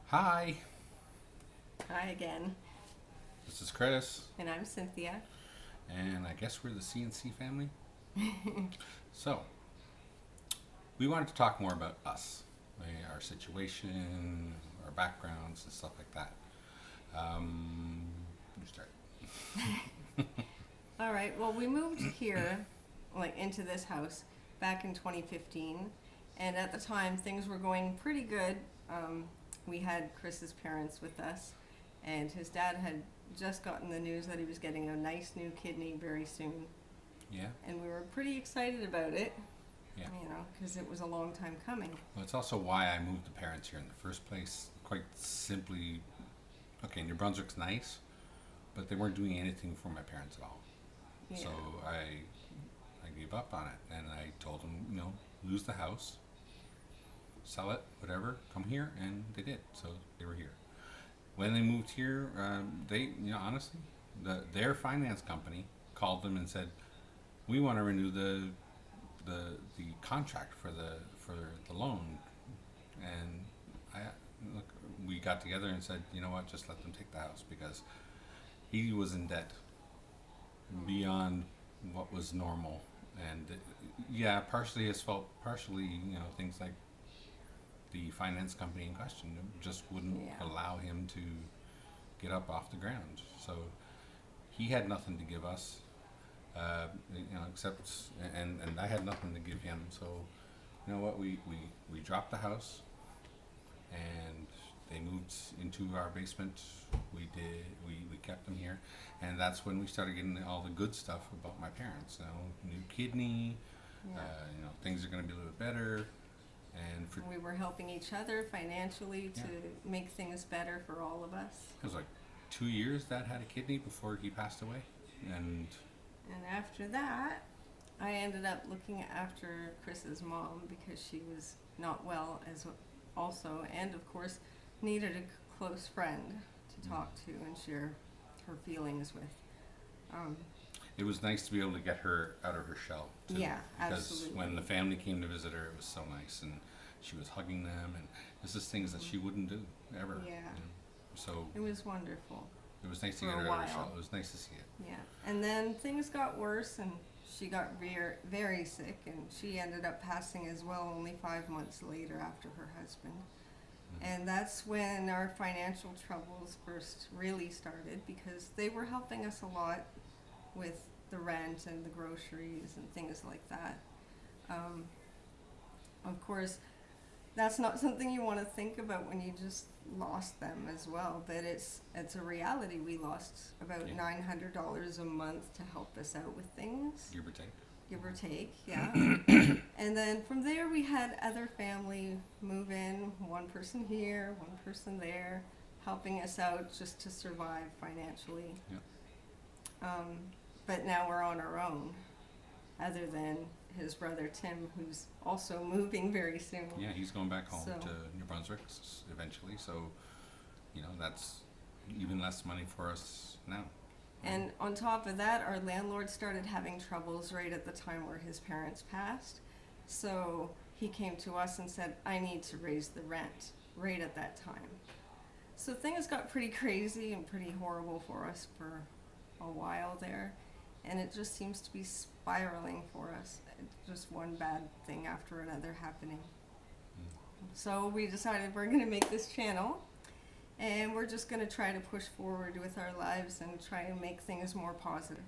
Hi, Hi again, this is Chris, and I'm Cynthia. and I guess we're the CNC family. So, we wanted to talk more about us, our situation, our backgrounds, and stuff like that. You start. All right, well, we moved here, like into this house, back in 2015, and at the time things were going pretty good. Um, we had Chris's parents with us, and his dad had just gotten the news that he was getting a nice new kidney very soon, Yeah, and we were pretty excited about it, yeah. because it was a long time coming. Well, it's also why I moved the parents here in the first place. Quite simply, okay, New Brunswick's nice, but they weren't doing anything for my parents at all. Yeah, So I gave up on it, and I told them, lose the house, sell it, whatever, come here, and they did. So they were here. When they moved here, honestly, their finance company called them and said, "We want to renew the contract for the loan." And I look, we got together and said, "You know what? Just let them take the house because he was in debt beyond what was normal." And yeah, partially his fault, partially things like the finance company in question just wouldn't yeah, allow him to get up off the ground. So he had nothing to give us, except and I had nothing to give him. So you know what, we dropped the house and they moved into our basement. We kept them here, and that's when we started getting all the good stuff about my parents. New kidney, yeah. things are going to be a little bit better, and for We were helping each other financially yeah, to make things better for all of us. it was like 2 years Dad had a kidney before he passed away, and And after that, I ended up looking after Chris's mom because she was not well as also, and of course, needed a close friend to mm, talk to and share her feelings with. Um, it was nice to be able to get her out of her shell too, yeah, because when the absolutely. family came to visit her, it was so nice, and she was hugging them, and this is things that she wouldn't do ever. Yeah, So it was wonderful it was nice to for get a her out of her shell. while. It was nice to see it. Yeah, and then things got worse, and she got very sick, and she ended up passing as well only 5 months later after her husband. Mm-hmm. And that's when our financial troubles first really started because they were helping us a lot with the rent and the groceries and things like that. Um, of course, that's not something you want to think about when you just lost them as well, but it's a reality. We lost about Yeah, $900 a month to help us out with things, give or take. give or take, yeah. And then from there, we had other family move in, one person here, one person there, helping us out just to survive financially. Yeah. Um, but now we're on our own, other than his brother Tim, who's also moving very soon. Yeah, he's going back home So, to New Brunswick eventually. So that's even less money for us now. Right? and on top of that, our landlord started having troubles right at the time where his parents passed. So he came to us and said, I need to raise the rent right at that time. So things got pretty crazy and pretty horrible for us for a while there. And it just seems to be spiraling for us. Just one bad thing after another happening. Mm. So we decided we're going to make this channel and we're just going to try to push forward with our lives and try and make things more positive.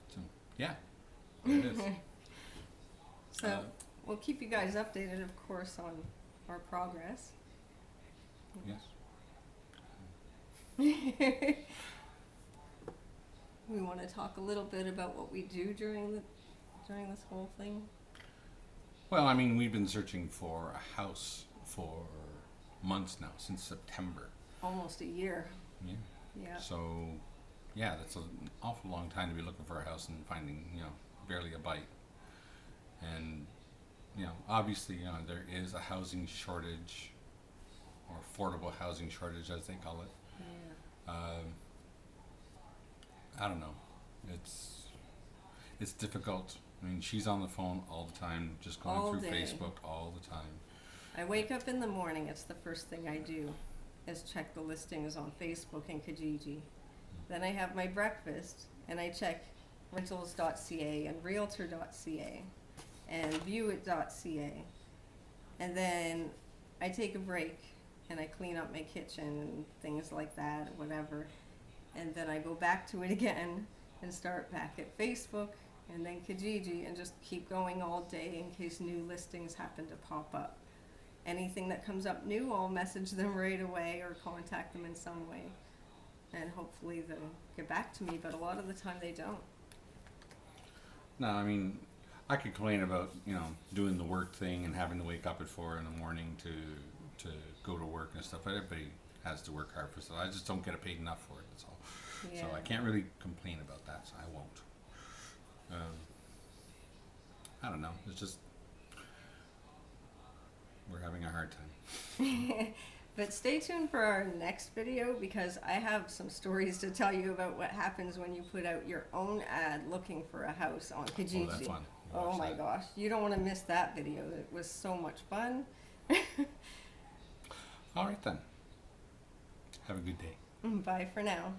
So yeah, it is. So we'll keep you guys updated, of course, on our progress. Yes. We want to talk a little bit about what we do during this whole thing. Well, I mean, we've been searching for a house for months now, since September. Almost a year. Yeah. Yeah. So, yeah, that's an awful long time to be looking for a house and finding, barely a bite. And, obviously, there is a housing shortage, or affordable housing shortage, as they call it. Yeah. I don't know. It's difficult. I mean, she's on the phone all the time, just going All through day. Facebook all the time. I wake up in the morning, it's the first thing I do, is check the listings on Facebook and Kijiji. Then I have my breakfast, and I check rentals.ca and realtor.ca and viewit.ca. And then I take a break, and I clean up my kitchen and things like that, whatever. And then I go back to it again and start back at Facebook and then Kijiji and just keep going all day in case new listings happen to pop up. Anything that comes up new, I'll message them right away or contact them in some way. And hopefully they'll get back to me, but a lot of the time they don't. No, I mean, I could complain about, you know, doing the work thing and having to wake up at 4 in the morning to go to work and stuff, but everybody has to work hard for stuff. I just don't get paid enough for it, that's all. Yeah. So I can't really complain about that, so I won't. I don't know, it's just, we're having a hard time. But stay tuned for our next video because I have some stories to tell you about what happens when you put out your own ad looking for a house on Kijiji. Oh, that's fun. Oh Watch my that. gosh, you don't want to miss that video. It was so much fun. All right then. Have a good day. Bye for now.